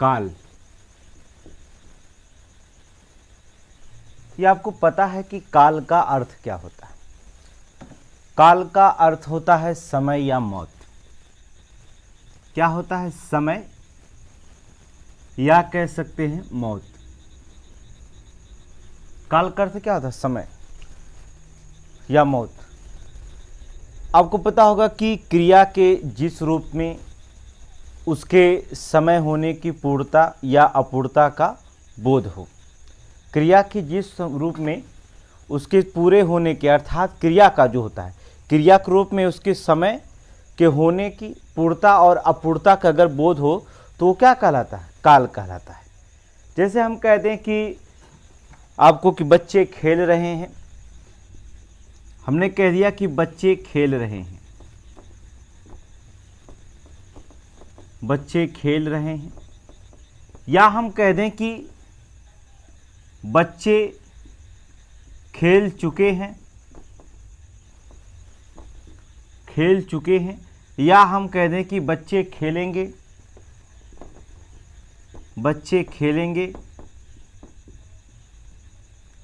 काल। ये आपको पता है कि काल का अर्थ क्या होता है? काल का अर्थ होता है समय या मौत। क्या होता है? समय या कह सकते हैं मौत। काल का अर्थ क्या होता है? समय या मौत। आपको पता होगा कि क्रिया के जिस रूप में उसके समय होने की पूर्णता या अपूर्णता का बोध हो, क्रिया के जिस रूप में उसके पूरे होने के अर्थात क्रिया का जो होता है, क्रिया के रूप में उसके समय के होने की पूर्णता और अपूर्णता का अगर बोध हो तो वो क्या कहलाता है? काल कहलाता है। जैसे हम कहते हैं कि आपको कि बच्चे खेल रहे हैं, हमने कह दिया कि बच्चे खेल रहे हैं, बच्चे खेल रहे हैं, या हम कह दें कि बच्चे खेल चुके हैं, खेल चुके हैं, या हम कह दें कि बच्चे खेलेंगे, बच्चे खेलेंगे।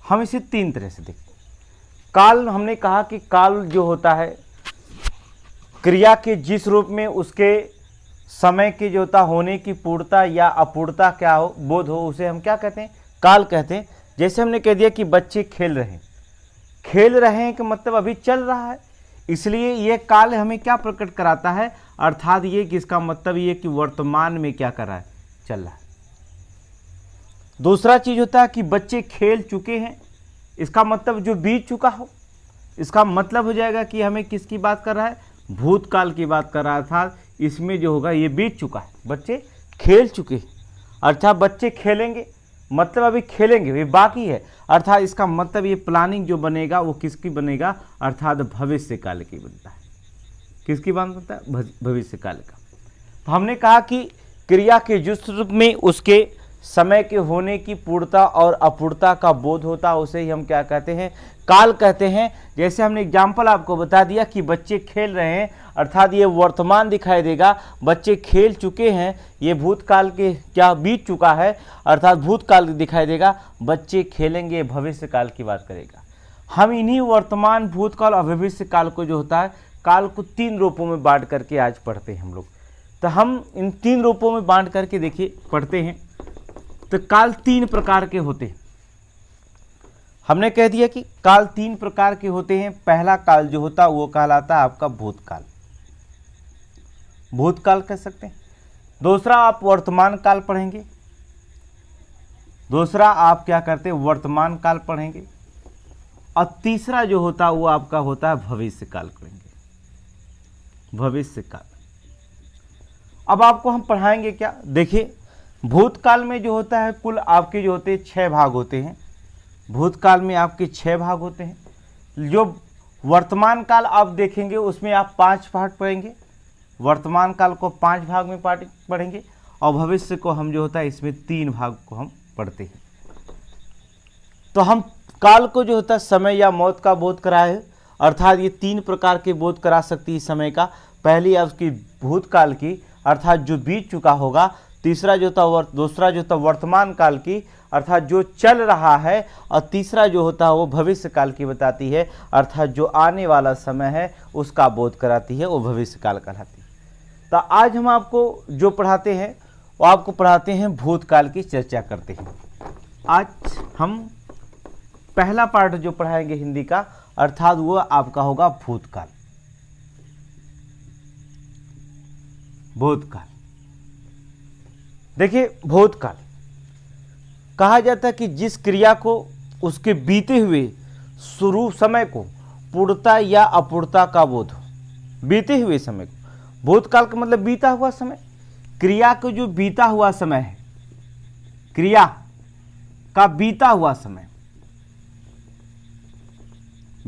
हम इसे तीन तरह से देखें। काल, हमने कहा कि काल जो होता है क्रिया के जिस रूप में उसके समय के जो होता होने की पूर्णता या अपूर्णता क्या हो, बोध हो, उसे हम क्या कहते हैं? काल कहते हैं। जैसे हमने कह दिया कि बच्चे खेल रहे हैं, खेल रहे हैं कि मतलब अभी चल रहा है, इसलिए यह काल हमें क्या प्रकट कराता है? अर्थात ये कि इसका मतलब ये कि वर्तमान में क्या कर रहा है? चल रहा है। दूसरा चीज होता है कि बच्चे खेल चुके हैं, इसका मतलब जो बीत चुका हो, इसका मतलब हो जाएगा कि हमें किसकी बात कर रहा है? भूतकाल की बात कर रहा है। अर्थात इसमें जो होगा ये बीत चुका है, बच्चे खेल चुके हैं। अर्थात बच्चे खेलेंगे मतलब अभी खेलेंगे, ये बाकी है। अर्थात इसका मतलब ये प्लानिंग जो बनेगा वो किसकी बनेगा? अर्थात भविष्य काल की बनता है। किसकी बात बनता है? भविष्य काल का। तो हमने कहा कि क्रिया के जिस रूप में उसके समय के होने की पूर्णता और अपूर्णता का बोध होता है उसे ही हम क्या कहते हैं? काल कहते हैं। जैसे हमने एग्जाम्पल आपको बता दिया कि बच्चे खेल रहे हैं, अर्थात ये वर्तमान दिखाई देगा, बच्चे खेल चुके हैं, ये भूतकाल के क्या बीत चुका है, अर्थात भूतकाल दिखाई देगा, बच्चे खेलेंगे भविष्य काल की बात करेगा। हम इन्हीं वर्तमान, भूतकाल और भविष्य काल को जो होता है, काल को तीन रूपों में बांट करके आज पढ़ते हैं हम लोग। तो हम इन तीन रूपों में बांट करके देखिए पढ़ते हैं। तो काल तीन प्रकार के होते हैं। हमने कह दिया कि काल तीन प्रकार के होते हैं। पहला काल जो होता है वो कहलाता है आपका भूतकाल, भूतकाल कह सकते हैं। दूसरा आप वर्तमान काल पढ़ेंगे, दूसरा आप क्या करते हैं? वर्तमान काल पढ़ेंगे। और तीसरा जो होता है वो आपका होता है भविष्य काल पढ़ेंगे, भविष्य काल। अब आपको हम पढ़ाएंगे क्या? देखिए, भूतकाल में जो होता है कुल आपके जो होते हैं 6 भाग होते हैं। भूतकाल में आपके 6 भाग होते हैं। जो वर्तमान काल आप देखेंगे उसमें आप 5 पार्ट पढ़ेंगे, वर्तमान काल को 5 भाग में पढ़ेंगे, और भविष्य को हम जो होता है इसमें 3 भाग को हम पढ़ते हैं। तो हम काल को जो होता है समय या मौत का बोध कराए, अर्थात ये 3 प्रकार के बोध करा सकती है समय का। पहली है उसकी भूतकाल की, अर्थात जो बीत चुका होगा। तीसरा जो था दूसरा जो था वर्तमान काल की, अर्थात जो चल रहा है। और तीसरा जो होता है वो भविष्य काल की बताती है, अर्थात जो आने वाला समय है उसका बोध कराती है, वो भविष्य काल कहलाती है। तो आज हम आपको जो पढ़ाते हैं वो आपको पढ़ाते हैं भूतकाल की चर्चा करते हैं। आज हम पहला पार्ट जो पढ़ाएंगे हिंदी का, अर्थात वो आपका होगा भूतकाल, भूतकाल। देखिए, भूतकाल कहा जाता है कि जिस क्रिया को उसके बीते हुए शुरू समय को पूर्णता या अपूर्णता का बोध हो, बीते हुए समय को। भूतकाल का मतलब बीता हुआ समय, क्रिया को जो बीता हुआ समय है, क्रिया का बीता हुआ समय,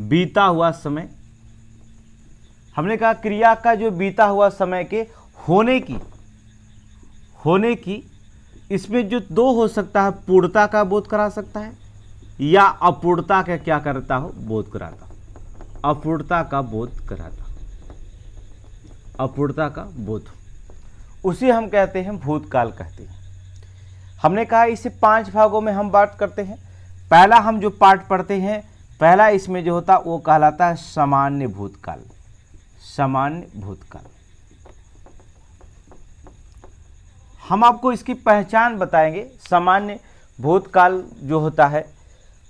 बीता हुआ समय। हमने कहा क्रिया का जो बीता हुआ समय के होने की इसमें जो 2 हो सकता है, पूर्णता का बोध करा सकता है या अपूर्णता का क्या करता हो? बोध कराता, अपूर्णता का बोध कराता, अपूर्णता का बोध, उसे हम कहते हैं भूतकाल कहते हैं। हमने कहा इसे 5 भागों में हम बांट करते हैं। पहला हम जो पार्ट पढ़ते हैं, पहला इसमें जो होता वो कहलाता है सामान्य भूतकाल। सामान्य भूतकाल हम आपको इसकी पहचान बताएंगे। सामान्य भूतकाल जो होता है,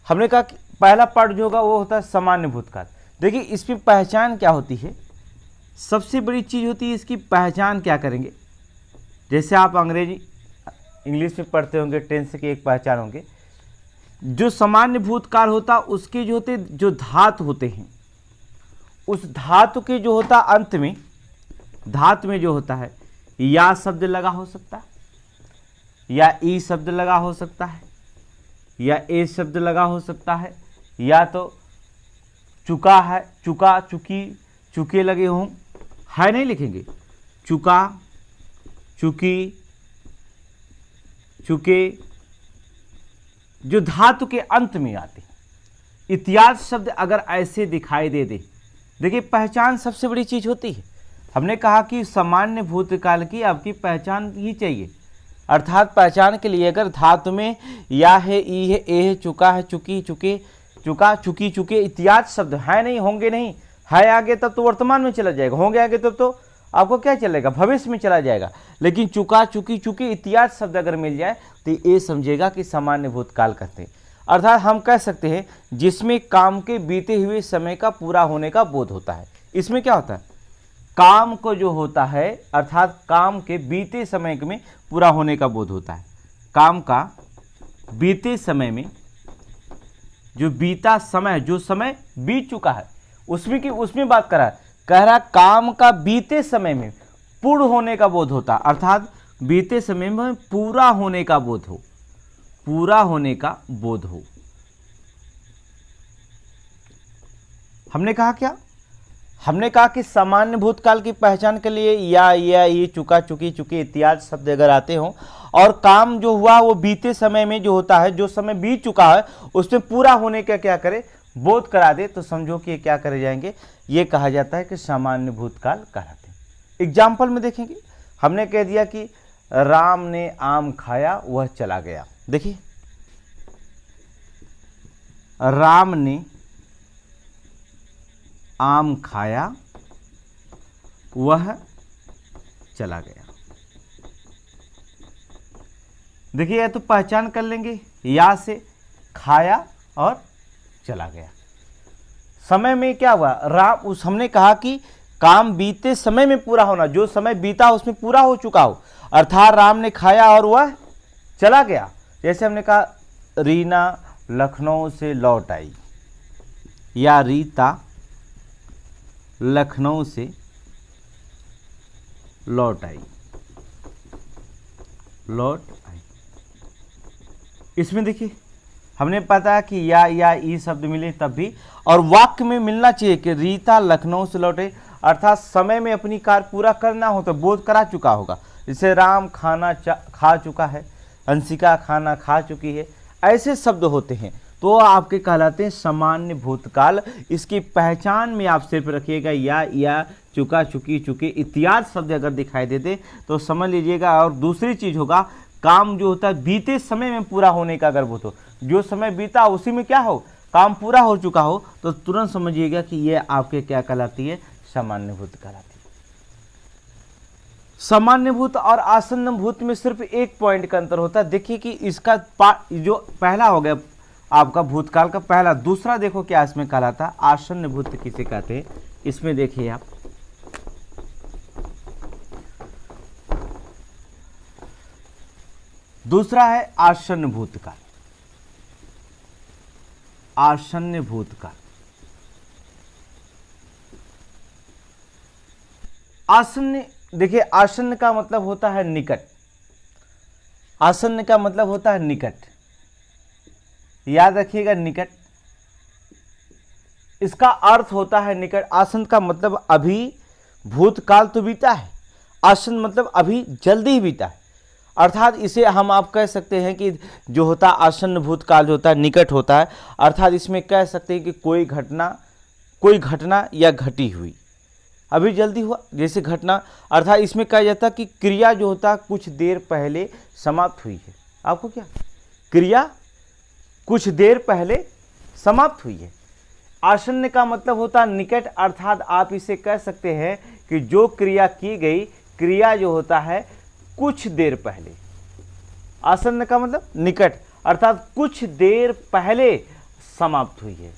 हमने कहा कि पहला पार्ट जो होगा वो होता है सामान्य भूतकाल। देखिए इसकी पहचान क्या होती है, सबसे बड़ी चीज़ होती है इसकी पहचान क्या करेंगे। जैसे आप अंग्रेजी इंग्लिश में पढ़ते होंगे, टेंस की एक पहचान होंगे। जो सामान्य भूतकाल होता उसके जो होते जो धातु होते हैं, उस धातु के जो होता अंत में, धातु में जो होता है या शब्द लगा हो सकता है, या ई शब्द लगा हो सकता है, या ए शब्द लगा हो सकता है, या तो चुका है, चुका, चुकी, चुके लगे हों, है नहीं लिखेंगे, चुका, चुकी, चुके, जो धातु के अंत में आते। इत्यादि शब्द अगर ऐसे दिखाई दे दे, देखिए पहचान सबसे बड़ी चीज होती है। हमने कहा कि सामान्य भूतकाल की आपकी पहचान ही चाहिए, अर्थात पहचान के लिए अगर धातु में या है, ई है, ए है, चुका है, चुकी, चुके, चुका, चुकी, चुके इत्यादि शब्द है नहीं, होंगे नहीं, है आगे तब तो वर्तमान में चला जाएगा, होंगे आगे तब तो आपको क्या चलेगा, भविष्य में चला जाएगा। लेकिन चुका, चुकी, चुके इत्यादि शब्द अगर मिल जाए तो ये समझेगा कि सामान्य भूतकाल कहते हैं। अर्थात हम कह सकते हैं जिसमें काम के बीते हुए समय का पूरा होने का बोध होता है। इसमें क्या होता है, काम को जो होता है, अर्थात काम के बीते समय में पूरा होने का बोध होता है। काम का बीते समय में जो बीता समय, जो समय बीत चुका है उसमें बात कर रहा है, कह रहा काम का बीते समय में पूर्ण होने का बोध होता, अर्थात बीते समय में पूरा होने का बोध हो, पूरा होने का बोध हो। हमने कहा क्या, हमने कहा कि सामान्य भूतकाल की पहचान के लिए या ये, चुका, चुकी, चुके इत्यादि शब्द अगर आते हों और काम जो हुआ वो बीते समय में जो होता है, जो समय बीत चुका है उसमें पूरा होने का क्या करे, बोध करा दे, तो समझो कि ये क्या करे जाएंगे, ये कहा जाता है कि सामान्य भूतकाल कहलाते हैं। एग्जाम्पल में देखेंगे, हमने कह दिया कि राम ने आम खाया वह चला गया। देखिए राम ने आम खाया वह चला गया। देखिए यह तो पहचान कर लेंगे, या से खाया और चला गया। समय में क्या हुआ, राम, उस हमने कहा कि काम बीते समय में पूरा होना, जो समय बीता उसमें पूरा हो चुका हो, अर्थात राम ने खाया और वह चला गया। जैसे हमने कहा रीना लखनऊ से लौट आई, या रीता लखनऊ से लौट आई, लौट आई। इसमें देखिए हमने पता कि या ई शब्द मिले तब भी, और वाक्य में मिलना चाहिए कि रीता लखनऊ से लौटे, अर्थात समय में अपनी कार्य पूरा करना हो तो बोध करा चुका होगा। जैसे राम खाना खा चुका है, अंशिका खाना खा चुकी है, ऐसे शब्द होते हैं तो आपके कहलाते हैं सामान्य भूतकाल। इसकी पहचान में आप सिर्फ रखिएगा या, चुका, चुकी, चुके इत्यादि शब्द अगर दिखाई देते तो समझ लीजिएगा। और दूसरी चीज होगा, काम जो होता है बीते समय में पूरा होने का अगर बोध हो, जो समय बीता उसी में क्या हो, काम पूरा हो चुका हो, तो तुरंत समझिएगा कि ये आपके क्या कहलाती है, सामान्य भूत कहलाती है। सामान्य भूत और आसन्न भूत में सिर्फ एक पॉइंट का अंतर होता है। देखिए कि इसका जो पहला हो गया आपका भूतकाल का पहला, दूसरा देखो क्या इसमें कहलाता है, आसन्न भूत किसे कहते हैं। इसमें देखिए आप, दूसरा है आसन्न भूतकाल। आसन्न भूतकाल, आसन्न, देखिए आसन्न का मतलब होता है निकट, आसन्न का मतलब होता है निकट, याद रखिएगा निकट, इसका अर्थ होता है निकट। आसन्न का मतलब अभी, भूतकाल तो बीता है, आसन्न मतलब अभी जल्दी ही बीता है, अर्थात इसे हम आप कह सकते हैं कि जो होता है आसन्न भूतकाल जो होता है निकट होता है, अर्थात इसमें कह सकते हैं कि कोई घटना या घटी हुई, अभी जल्दी हुआ जैसे घटना, अर्थात इसमें कहा जाता है कि क्रिया जो होता है कुछ देर पहले समाप्त हुई है, आपको क्या, क्रिया कुछ देर पहले समाप्त हुई है। आसन्न का मतलब होता है निकट, अर्थात आप इसे कह सकते हैं कि जो क्रिया की गई, क्रिया जो होता है कुछ देर पहले। आसन्न का मतलब निकट, अर्थात कुछ देर पहले समाप्त हुई है।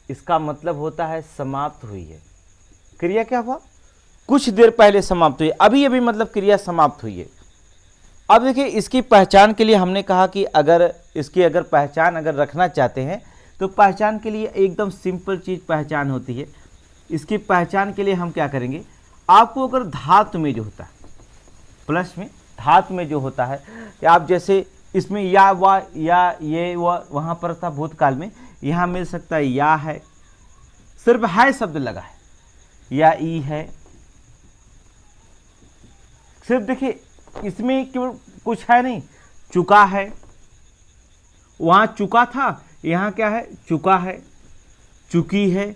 इसका मतलब होता है समाप्त हुई है। क्रिया क्या हुआ, कुछ देर पहले समाप्त हुई, अभी अभी मतलब क्रिया समाप्त हुई है। अब देखिए इसकी पहचान के लिए हमने कहा कि अगर इसकी पहचान अगर रखना चाहते हैं तो पहचान के लिए एकदम सिंपल चीज़ पहचान होती है। इसकी पहचान के लिए हम क्या करेंगे, आपको अगर धातु में जो होता है, प्लस में धातु में जो होता है, आप जैसे इसमें या व या ये व वहाँ पर था भूतकाल में, यहाँ मिल सकता है या है, सिर्फ है शब्द लगा है, या ई है, सिर्फ देखिए इसमें केवल कुछ है नहीं, चुका है, वहाँ चुका था, यहाँ क्या है, चुका है, चुकी है,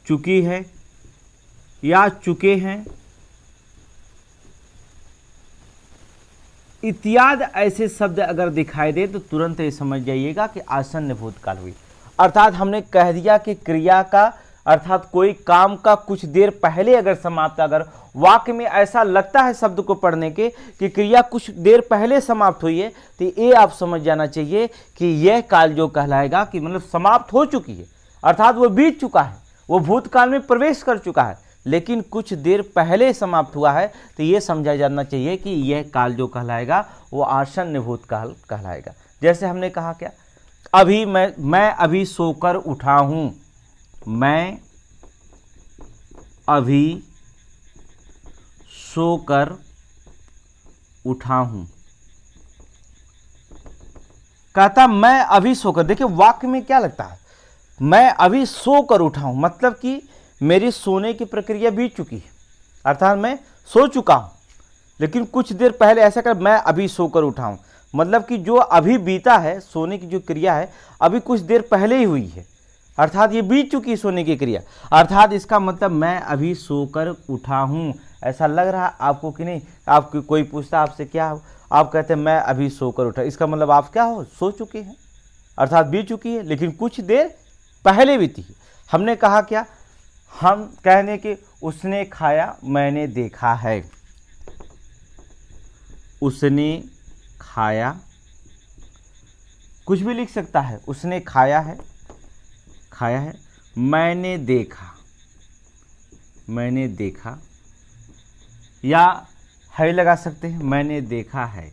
चुकी है या चुके हैं इत्यादि ऐसे शब्द अगर दिखाई दे तो तुरंत ये समझ जाइएगा कि आसन्न भूतकाल हुई। अर्थात हमने कह दिया कि क्रिया का अर्थात कोई काम का कुछ देर पहले अगर समाप्त, अगर वाक्य में ऐसा लगता है शब्द को पढ़ने के कि क्रिया कुछ देर पहले समाप्त हुई है, तो ये आप समझ जाना चाहिए कि यह काल जो कहलाएगा कि मतलब समाप्त हो चुकी है, अर्थात वो बीत चुका है, वो भूतकाल में प्रवेश कर चुका है, लेकिन कुछ देर पहले समाप्त हुआ है, तो ये समझा जाना चाहिए कि यह काल जो कहलाएगा वो आसन्न भूतकाल कहलाएगा। जैसे हमने कहा क्या, अभी मैं अभी सोकर उठा हूं, मैं अभी सोकर उठा हूं, कहता मैं अभी सोकर, देखिए वाक्य में क्या लगता है, मैं अभी सोकर उठा हूं, मतलब कि मेरी सोने की प्रक्रिया बीत चुकी है, अर्थात मैं सो चुका हूं, लेकिन कुछ देर पहले ऐसा कर मैं अभी सोकर उठा हूं, मतलब कि जो अभी बीता है, सोने की जो क्रिया है अभी कुछ देर पहले ही हुई है, अर्थात ये बीत चुकी सोने की क्रिया, अर्थात इसका मतलब मैं अभी सोकर उठा हूं। ऐसा लग रहा आपको कि नहीं, आपको कोई पूछता आपसे क्या हो, आप कहते हैं मैं अभी सोकर उठा, इसका मतलब आप क्या हो, सो चुके हैं, अर्थात बीत चुकी है, लेकिन कुछ देर पहले बीती है। हमने कहा क्या, हम कहने के उसने खाया मैंने देखा है, उसने खाया, कुछ भी लिख सकता है, उसने खाया है, खाया है, मैंने देखा, मैंने देखा, या है लगा सकते हैं, मैंने देखा है,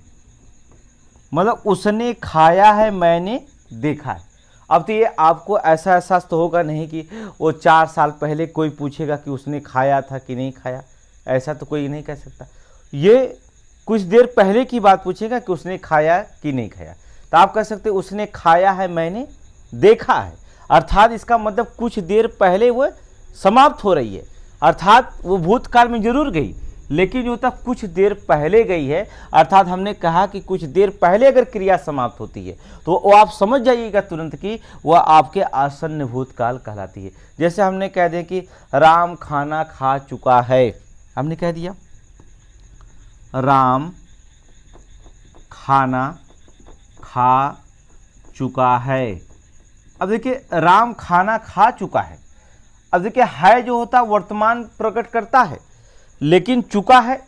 मतलब उसने खाया है मैंने देखा है। अब तो ये आपको ऐसा एहसास तो होगा नहीं कि वो 4 साल पहले कोई पूछेगा कि उसने खाया था कि नहीं खाया, ऐसा तो कोई नहीं कह सकता। ये कुछ देर पहले की बात पूछेगा कि उसने खाया कि नहीं खाया, तो आप कह सकते उसने खाया है मैंने देखा है, अर्थात इसका मतलब कुछ देर पहले वो समाप्त हो रही है, अर्थात वो भूतकाल में जरूर गई, लेकिन जो तक कुछ देर पहले गई है, अर्थात हमने कहा कि कुछ देर पहले अगर क्रिया समाप्त होती है तो वो आप समझ जाइएगा तुरंत कि वह आपके आसन्न भूतकाल कहलाती है। जैसे हमने कह दिया कि राम खाना खा चुका है, हमने कह दिया राम खाना खा चुका है। अब देखिए राम खाना खा चुका है, अब देखिए है जो होता वर्तमान प्रकट करता है, लेकिन चुका है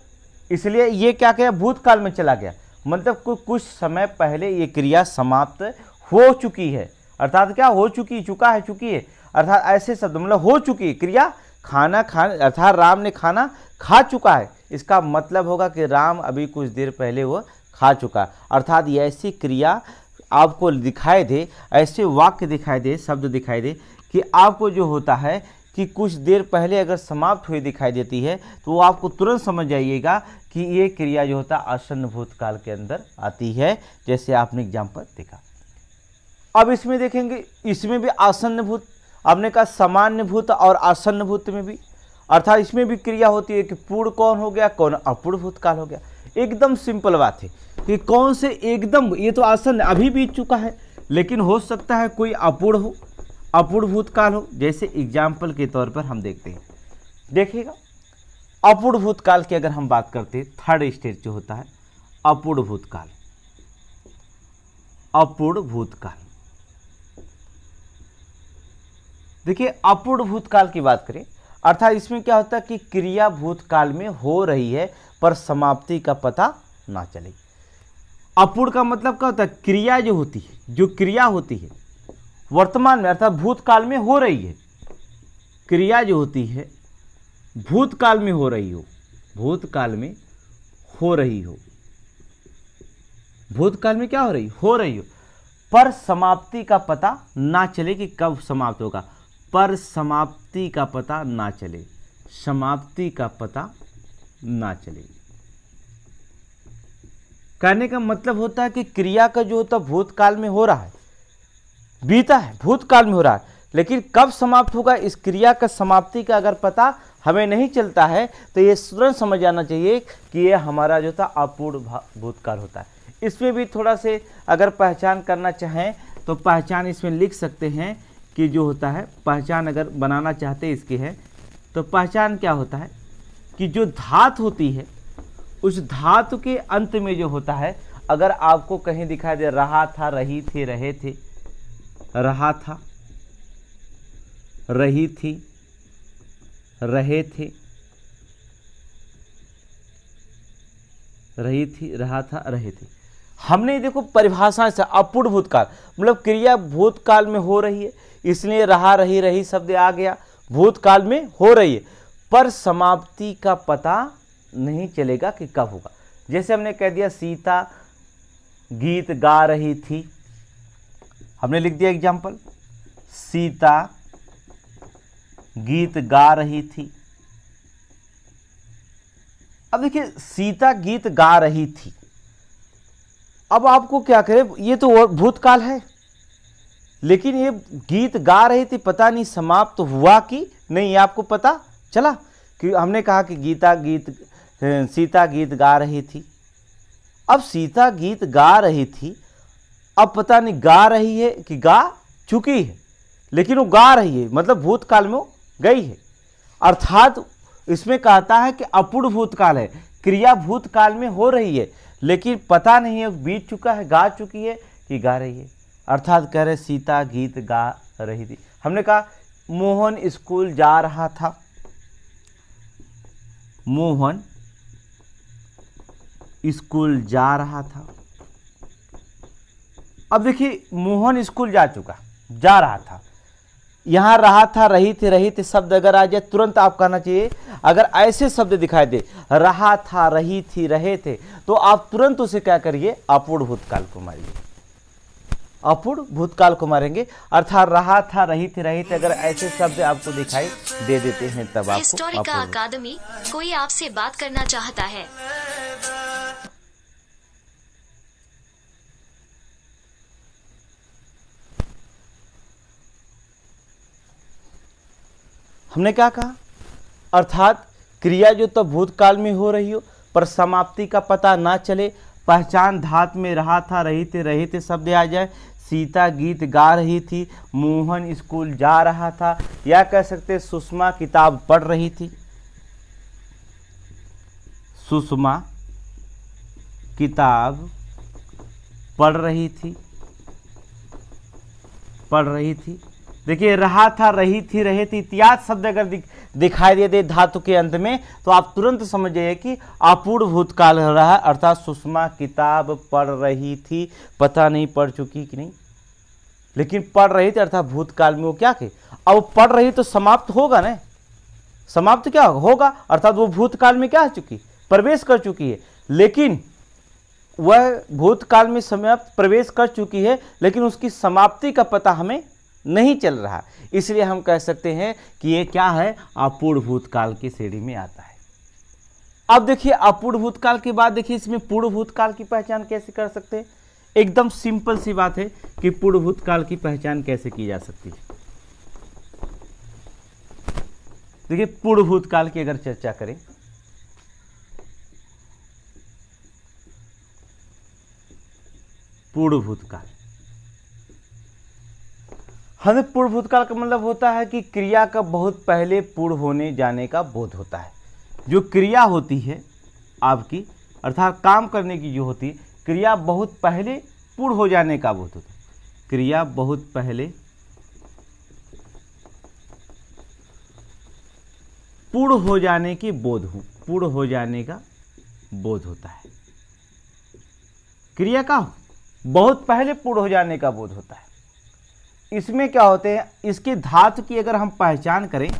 इसलिए ये क्या किया, भूतकाल में चला गया, मतलब कुछ समय पहले ये क्रिया समाप्त हो चुकी है, अर्थात क्या हो चुकी, चुका है, चुकी है, अर्थात ऐसे शब्द मतलब हो चुकी है क्रिया, खाना अर्थात राम ने खाना खा चुका है, इसका मतलब होगा कि राम अभी कुछ देर पहले वो खा चुका है, अर्थात ये ऐसी क्रिया आपको दिखाई दे, ऐसे वाक्य दिखाई दे, शब्द दिखाई दे कि आपको जो होता है कि कुछ देर पहले अगर समाप्त हुई दिखाई देती है तो वो आपको तुरंत समझ जाइएगा कि ये क्रिया जो होता है आसन्न भूतकाल के अंदर आती है, जैसे आपने एग्जाम्पल देखा। अब इसमें देखेंगे, इसमें भी आसन्न भूत, आपने कहा सामान्य भूत और आसन्न भूत में भी, अर्थात इसमें भी क्रिया होती है कि पूर्ण कौन हो गया, कौन अपूर्ण भूतकाल हो गया। एकदम सिंपल बात है कि कौन से एकदम, ये तो आसन्न अभी बीत चुका है, लेकिन हो सकता है कोई अपूर्ण हो, अपूर्ण भूतकाल हो। जैसे एग्जाम्पल के तौर पर हम देखते हैं, देखिएगा अपूर्ण भूतकाल की अगर हम बात करते हैं, थर्ड स्टेज जो होता है, अपूर्ण भूतकाल। अपूर्ण भूतकाल, देखिए अपूर्ण भूतकाल की बात करें अर्थात इसमें क्या होता है कि क्रिया भूतकाल में हो रही है पर समाप्ति का पता ना चले। अपूर्ण का मतलब क्या होता है, क्रिया जो होती है, जो क्रिया होती है वर्तमान में अर्थात भूतकाल में हो रही है, क्रिया जो होती है भूतकाल में हो रही हो, भूतकाल में हो रही हो, भूतकाल में क्या हो रही हो, पर समाप्ति का पता ना चले कि कब समाप्त होगा, पर समाप्ति का पता ना चले, समाप्ति का पता ना चले। कहने का मतलब होता है कि क्रिया का जो होता है भूतकाल में हो रहा है, बीता है, भूतकाल में हो रहा है, लेकिन कब समाप्त होगा इस क्रिया का समाप्ति का अगर पता हमें नहीं चलता है तो ये तुरंत समझ आना चाहिए कि ये हमारा जो था अपूर्ण भूतकाल होता है। इसमें भी थोड़ा से अगर पहचान करना चाहें तो पहचान इसमें लिख सकते हैं कि जो होता है पहचान अगर बनाना चाहते इसकी है तो पहचान क्या होता है कि जो धातु होती है उस धातु के अंत में जो होता है अगर आपको कहीं दिखाई दे रहा था, रही थी, रहे थे, रहा था, रही थी, रहे थे, रही थी, रहा था, रहे थे, हमने देखो परिभाषा से अपूर्ण भूतकाल मतलब क्रिया भूतकाल में हो रही है इसलिए रहा, रही, रही शब्द आ गया, भूतकाल में हो रही है पर समाप्ति का पता नहीं चलेगा कि कब होगा। जैसे हमने कह दिया सीता गीत गा रही थी, हमने लिख दिया एग्जाम्पल, सीता गीत गा रही थी। अब देखिए सीता गीत गा रही थी, अब आपको क्या करे, ये तो भूतकाल है लेकिन ये गीत गा रही थी, पता नहीं समाप्त हुआ कि नहीं, आपको पता चला कि हमने कहा कि सीता गीत गा रही थी। अब सीता गीत गा रही थी, अब पता नहीं गा रही है कि गा चुकी है, लेकिन वो गा रही है मतलब भूतकाल में वो गई है, अर्थात इसमें कहता है कि अपूर्ण भूतकाल है, क्रिया भूतकाल में हो रही है लेकिन पता नहीं है बीत चुका है, गा चुकी है कि गा रही है, अर्थात कह रहे सीता गीत गा रही थी। हमने कहा मोहन स्कूल जा रहा था, मोहन स्कूल जा रहा था। अब देखिए मोहन स्कूल जा चुका, जा रहा था, यहां रहा था, रही थी शब्द अगर आ जाए तुरंत आप कहना चाहिए, अगर ऐसे शब्द दिखाई दे रहा था, रही थी, रहे थे तो आप तुरंत उसे क्या करिए, अपूर्ण भूतकाल को मारिए, अपूर्ण भूतकाल को मारेंगे, अर्थात रहा था, रही थी, रहे थे, अगर ऐसे शब्द आपको दिखाई दे देते हैं तब आपको हिस्टोरिका अकादमी कोई आपसे बात करना चाहता है। हमने क्या कहा, अर्थात क्रिया जो तो भूतकाल में हो रही हो पर समाप्ति का पता ना चले, पहचान धातु में रहा था, रही थे शब्द आ जाए, सीता गीत गा रही थी, मोहन स्कूल जा रहा था, या कह सकते सुषमा किताब पढ़ रही थी, सुषमा किताब पढ़ रही थी, पढ़ रही थी। देखिए रहा था, रही थी, रहे थे इत्यादि शब्द अगर दिखाई दे धातु के अंत में तो आप तुरंत समझ जाइए कि अपूर्ण भूतकाल हो रहा है, अर्थात सुषमा किताब पढ़ रही थी, पता नहीं पढ़ चुकी कि नहीं, लेकिन पढ़ रही थी अर्थात भूतकाल में वो क्या के, अब पढ़ रही तो समाप्त होगा ना, समाप्त क्या होगा अर्थात वो भूतकाल में क्या हो चुकी, प्रवेश कर चुकी है, लेकिन वह भूतकाल में समाप्त प्रवेश कर चुकी है लेकिन उसकी समाप्ति का पता हमें नहीं चल रहा, इसलिए हम कह सकते हैं कि ये क्या है, अपूर्ण भूतकाल की श्रेणी में आता है। अब देखिए अपूर्ण भूतकाल के बाद देखिए इसमें पूर्ण भूतकाल की पहचान कैसे कर सकते हैं, एकदम सिंपल सी बात है कि पूर्ण भूतकाल की पहचान कैसे की जा सकती है। देखिए पूर्ण भूतकाल की अगर चर्चा करें, पूर्ण भूतकाल, हमें पूर्ण भूतकाल का मतलब होता है कि क्रिया का बहुत पहले पूर्ण होने जाने का बोध होता है। जो क्रिया होती है आपकी अर्थात काम करने की जो होती है, क्रिया बहुत पहले पूर्ण हो जाने का बोध होता है। क्रिया बहुत पहले पूर्ण हो जाने की बोध हो, पूर्ण हो जाने का बोध होता है। क्रिया का बहुत पहले पूर्ण हो जाने का बोध होता है। इसमें क्या होते हैं, इसकी धातु की अगर हम पहचान करें,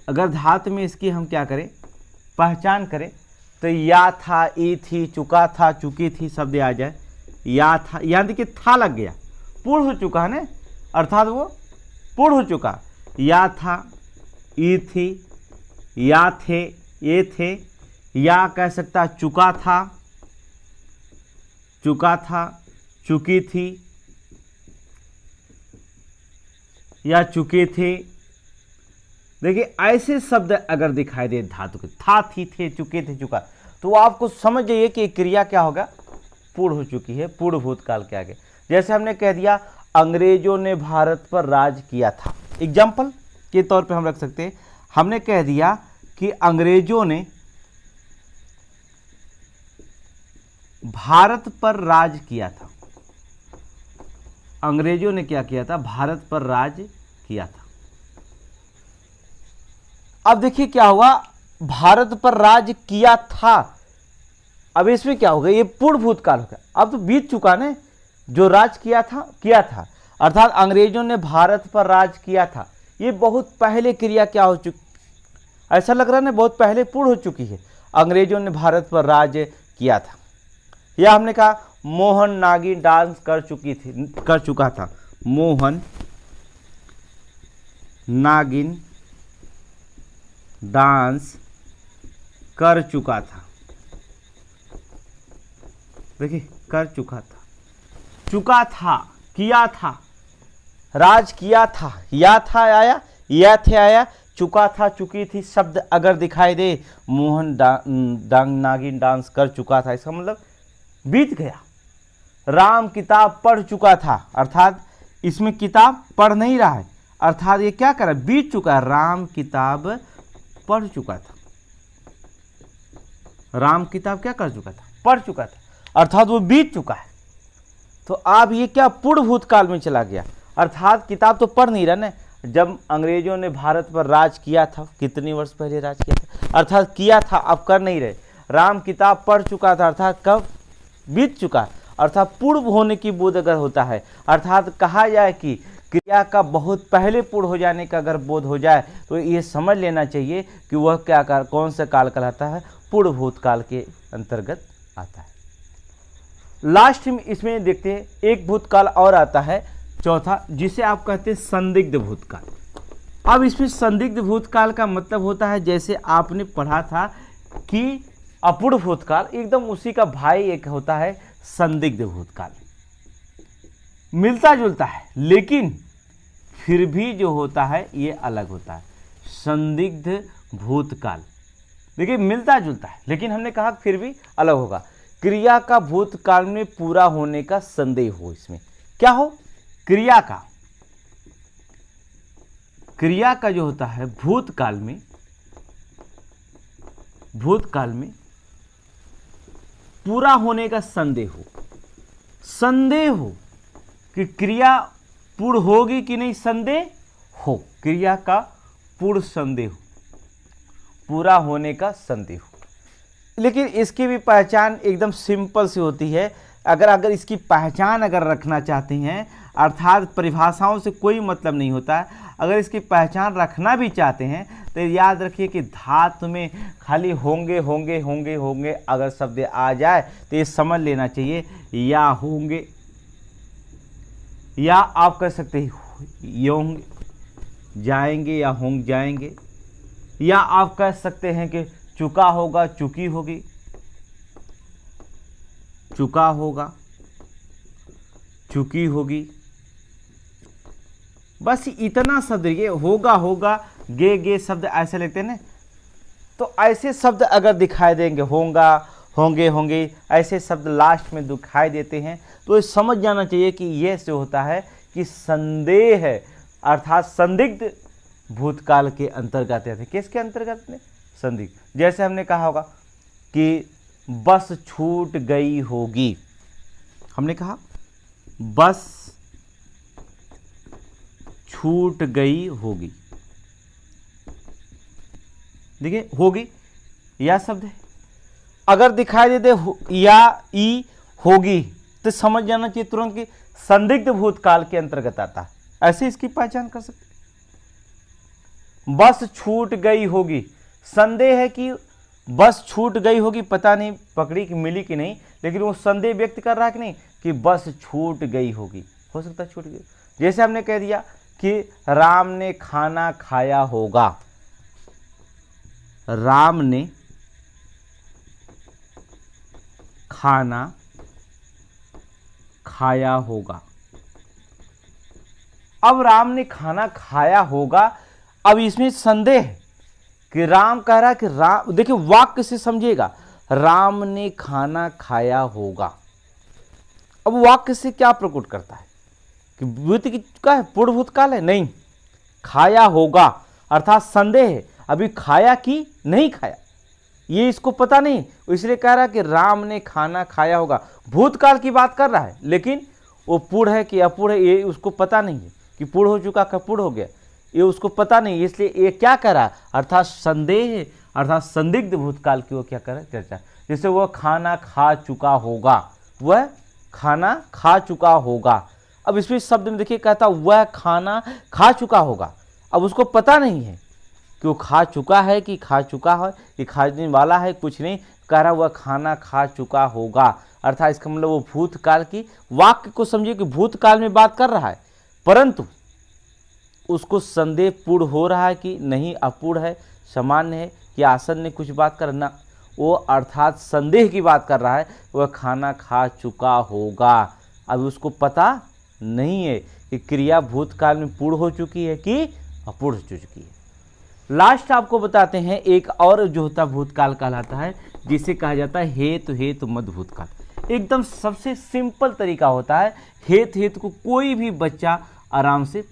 अगर धातु में इसकी हम क्या करें, पहचान करें, तो या था, ई थी, चुका था, चुकी थी शब्द आ जाए। या था, यहाँ देखिए था लग गया, पूर्ण हो चुका है ना, अर्थात वो पूर्ण हो चुका। या था, ई थी, या थे, ये थे, या कह सकता चुका था, चुका था, चुकी थी, या चुके थे। देखिए ऐसे शब्द अगर दिखाई दे धातु के, था, थी, थे, चुके थे, चुका, तो आपको समझ जाइए कि क्रिया क्या होगा, पूर्ण हो चुकी है, पूर्ण भूतकाल के आगे। जैसे हमने कह दिया अंग्रेजों ने भारत पर राज किया था, एग्जाम्पल के तौर पे हम रख सकते हैं। हमने कह दिया कि अंग्रेजों ने भारत पर राज किया था। अंग्रेजों ने क्या किया था, भारत पर राज किया था। अब देखिए क्या हुआ, भारत पर राज किया था, अब इसमें क्या होगा, ये पूर्ण भूतकाल होगा, अब तो बीत चुका ना, जो राज किया था, अर्थात अंग्रेजों ने भारत पर राज किया था, ये बहुत पहले क्रिया क्या हो चुकी, ऐसा लग रहा है ना, बहुत पहले पूर्ण हो चुकी है। अंग्रेजों ने भारत पर राज किया था। या हमने कहा मोहन नागिन डांस कर चुका था, मोहन नागिन डांस कर चुका था। देखिए कर चुका था, किया था, राज किया था, या था आया, या थे आया, चुका था, चुकी थी शब्द अगर दिखाई दे, मोहन नागिन डांस कर चुका था, इसका मतलब बीत गया। राम किताब पढ़ चुका था, अर्थात इसमें किताब पढ़ नहीं रहा है, अर्थात ये क्या कर रहा है, बीत चुका है। राम किताब पढ़ चुका था, राम किताब क्या कर चुका था, पढ़ चुका था, अर्थात वो बीत चुका है। तो अब ये क्या पूर्ण भूतकाल में चला गया, अर्थात किताब तो पढ़ नहीं रहा ना, जब अंग्रेजों ने भारत पर राज किया था, कितने वर्ष पहले राज किया था, अर्थात किया था, अब कर नहीं रहे। राम किताब पढ़ चुका था, अर्थात कब, बीत चुका, अर्थात पूर्व होने की बोध अगर होता है, अर्थात कहा जाए कि क्रिया का बहुत पहले पूर्ण हो जाने का अगर बोध हो जाए, तो ये समझ लेना चाहिए कि वह क्या कौन सा काल कहलाता है, पूर्ण भूतकाल के अंतर्गत आता है। लास्ट में इसमें देखते हैं एक भूतकाल और आता है, चौथा, जिसे आप कहते हैं संदिग्ध भूतकाल। अब इसमें संदिग्ध भूतकाल का मतलब होता है, जैसे आपने पढ़ा था कि अपूर्ण भूतकाल, एकदम उसी का भाई एक होता है संदिग्ध भूतकाल, मिलता जुलता है, लेकिन फिर भी जो होता है ये अलग होता है। संदिग्ध भूतकाल देखिए मिलता जुलता है, लेकिन हमने कहा फिर भी अलग होगा। क्रिया का भूतकाल में पूरा होने का संदेह हो, इसमें क्या हो, क्रिया का जो होता है भूतकाल में पूरा होने का संदेह हो कि क्रिया पूर्ण होगी कि नहीं, संदेह हो, क्रिया का पूर्ण संदेह, पूरा होने का संदेह हो। लेकिन इसकी भी पहचान एकदम सिंपल सी होती है। अगर इसकी पहचान अगर रखना चाहते हैं, अर्थात परिभाषाओं से कोई मतलब नहीं होता है, अगर इसकी पहचान रखना भी चाहते हैं तो याद रखिए कि धातु में खाली होंगे अगर शब्द आ जाए तो ये समझ लेना चाहिए, या होंगे, या आप कह सकते हैं ये होंगे जाएंगे, या होंगे जाएंगे, या आप कह सकते हैं कि चुका होगा, चुकी होगी, चुका होगा, चुकी होगी, बस इतना शब्द, ये होगा गे शब्द ऐसे लिखते हैं ना, तो ऐसे शब्द अगर दिखाई देंगे, होगा, होंगे ऐसे शब्द लास्ट में दिखाई देते हैं, तो ये समझ जाना चाहिए कि ये से होता है कि संदेह है, अर्थात संदिग्ध भूतकाल के अंतर्गत आते हैं। किसके अंतर्गत में, संदिग्ध। जैसे हमने कहा होगा कि बस छूट गई होगी। हमने कहा बस छूट गई होगी। देखिए होगी या शब्द है, अगर दिखाई देते या ई होगी तो समझ जाना चाहिए तुरंत कि संदिग्ध भूतकाल के अंतर्गत आता है, ऐसे इसकी पहचान कर सकते। बस छूट गई होगी, संदेह है कि बस छूट गई होगी, पता नहीं पकड़ी कि मिली कि नहीं, लेकिन वो संदेह व्यक्त कर रहा है कि नहीं कि बस छूट गई होगी, हो सकता है छूट गई। जैसे हमने कह दिया कि राम ने खाना खाया होगा, राम ने खाना खाया होगा। अब राम ने खाना खाया होगा, अब इसमें संदेह है कि राम कह रहा है कि राम, देखिए वाक्य से समझिएगा, राम ने खाना खाया होगा। अब वाक्य से क्या प्रकट करता है कि बीत चुका है, पूर्व भूतकाल है, नहीं, खाया होगा अर्थात संदेह है, अभी खाया कि नहीं खाया ये इसको पता नहीं, इसलिए कह रहा है कि राम ने खाना खाया होगा। भूतकाल की बात कर रहा है, लेकिन वो पूर्ण है कि अपूर्ण है ये उसको पता नहीं है कि पूर्ण हो चुका का पूर्ण हो गया, ये उसको पता नहीं, इसलिए ये क्या कर रहा है अर्थात संदेह अर्थात संदिग्ध भूतकाल की वो क्या कर रहा है चर्चा। जैसे वह खाना खा चुका होगा, वह खाना खा चुका होगा। अब इसमें शब्द में देखिए कहता वह खाना खा चुका होगा, अब उसको पता नहीं है कि वो खा चुका है कि खा चुका है कि खाने वाला है, कुछ नहीं, कह रहा वह खाना खा चुका होगा अर्थात इसका मतलब वो भूतकाल की वाक्य को समझिए कि भूतकाल में बात कर रहा है, परंतु उसको संदेह पूर्ण हो रहा है कि नहीं अपूर्ण है, सामान्य है कि आसन्न कुछ बात करना, वो अर्थात संदेह की बात कर रहा है, वह खाना खा चुका होगा। अब उसको पता नहीं है कि क्रिया भूतकाल में पूर्ण हो चुकी है कि अपूर्ण हो चुकी है। लास्ट आपको बताते हैं एक और जो होता भूतकाल कहलाता है, जिसे कहा जाता है हेतु हेतु मद भूतकाल। एकदम सबसे सिंपल तरीका होता है, हेतु हेतु को कोई भी बच्चा आराम से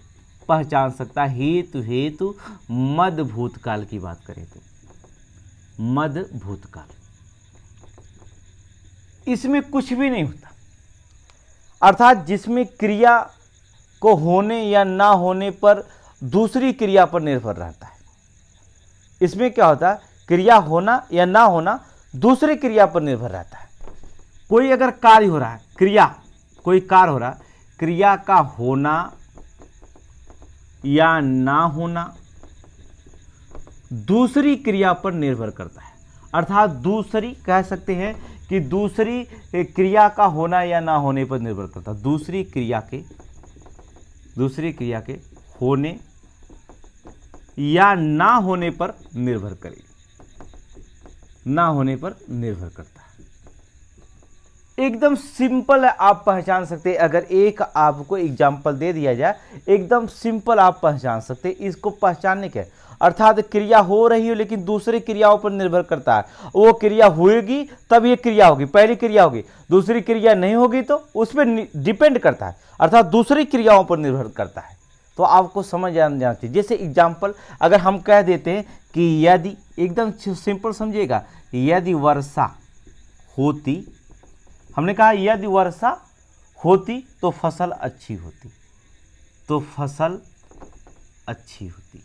पहचान सकता है। हेतु हेतु मद भूतकाल की बात करें तो मद भूतकाल, इसमें कुछ भी नहीं होता, अर्थात जिसमें क्रिया को होने या ना होने पर दूसरी क्रिया पर निर्भर रहता है। इसमें क्या होता है, क्रिया होना या ना होना दूसरी क्रिया पर निर्भर रहता है। कोई अगर कार्य हो रहा है, क्रिया कोई कार्य हो रहा है, क्रिया का होना या ना होना दूसरी क्रिया पर निर्भर करता है, अर्थात दूसरी कह सकते हैं कि दूसरी क्रिया का होना या ना होने पर निर्भर करता है। दूसरी क्रिया के होने या ना होने पर निर्भर करेगी, ना होने पर निर्भर करता है। एकदम सिंपल है, आप पहचान सकते हैं। अगर एक आपको एग्जाम्पल दे दिया जाए, एकदम सिंपल आप पहचान सकते हैं। इसको पहचानने के अर्थात क्रिया हो रही है लेकिन दूसरी क्रियाओं पर निर्भर करता है। वो क्रिया होगी तब ये क्रिया होगी, पहली क्रिया होगी, दूसरी क्रिया नहीं होगी तो उस पर डिपेंड करता है, अर्थात दूसरी क्रियाओं पर निर्भर करता है। तो आपको समझ जाना चाहिए। जैसे एग्जाम्पल अगर हम कह देते हैं कि यदि, एकदम सिंपल समझिएगा, यदि वर्षा होती, हमने कहा यदि वर्षा होती तो फसल अच्छी होती, तो फसल अच्छी होती।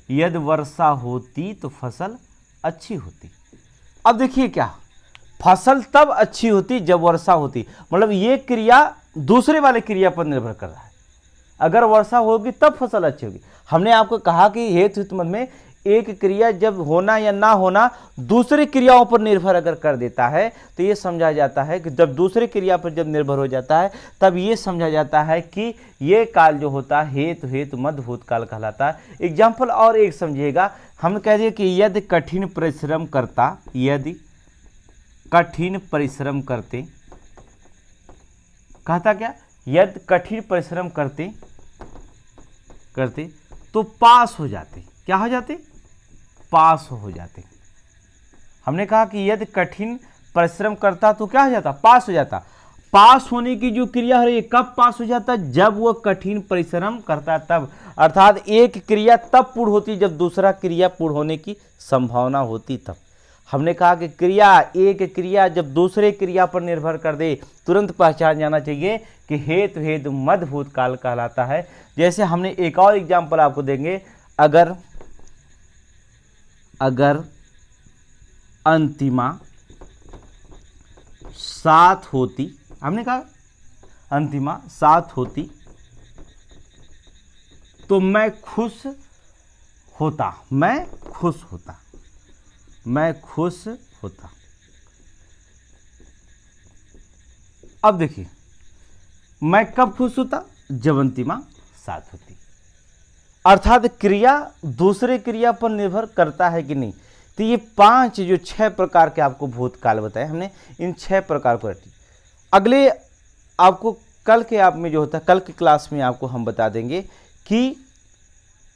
यदि वर्षा होती तो फसल अच्छी होती। अब देखिए क्या, फसल तब अच्छी होती जब वर्षा होती, मतलब ये क्रिया दूसरे वाले क्रिया पर निर्भर कर रहा है। अगर वर्षा होगी तब फसल अच्छी होगी। हमने आपको कहा कि हेतु हित मद में एक क्रिया जब होना या ना होना दूसरी क्रियाओं पर निर्भर अगर कर देता है तो ये समझा जाता है कि जब दूसरी क्रिया पर जब निर्भर हो जाता है तब ये समझा जाता है कि ये काल जो होता है हेतु हेतु मद भूतकाल कहलाता है। एग्जाम्पल और एक समझिएगा, हम कह दिए कि यदि कठिन परिश्रम करता, यदि कठिन परिश्रम करते, कहता क्या, यदि कठिन परिश्रम करते तो पास हो जाते। क्या हो जाते, पास हो जाते। हमने कहा कि यदि कठिन परिश्रम करता तो क्या हो जाता, पास हो जाता। पास होने की जो क्रिया है कब पास हो जाता, जब वह कठिन परिश्रम करता तब, अर्थात एक क्रिया तब पूर्ण होती जब दूसरा क्रिया पूर्ण होने की संभावना होती तब। हमने कहा कि क्रिया, एक क्रिया जब दूसरे क्रिया पर निर्भर कर दे तुरंत पहचान जाना चाहिए कि हेतु हेतु मध्य भूतकाल कहलाता है। जैसे हमने एक और एग्जाम्पल आपको देंगे, अगर अंतिमा साथ होती, हमने कहा अंतिमा साथ होती तो मैं खुश होता, मैं खुश होता। अब देखिए, मैं कब खुश होता? जब अंतिमा साथ होती। अर्थात क्रिया दूसरे क्रिया पर निर्भर करता है कि नहीं। तो ये 5 जो 6 प्रकार के आपको भूतकाल बताए हमने, इन 6 प्रकार को रखिए। अगले आपको कल के आप में जो होता है, कल की क्लास में आपको हम बता देंगे कि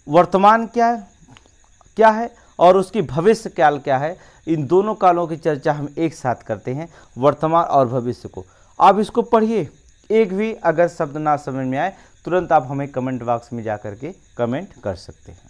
वर्तमान क्या है और उसकी भविष्य काल क्या है। इन दोनों कालों की चर्चा हम एक साथ करते हैं, वर्तमान और भविष्य को। आप इसको पढ़िए, एक भी अगर शब्द ना समझ में आए तुरंत आप हमें कमेंट बॉक्स में जा करके कमेंट कर सकते हैं।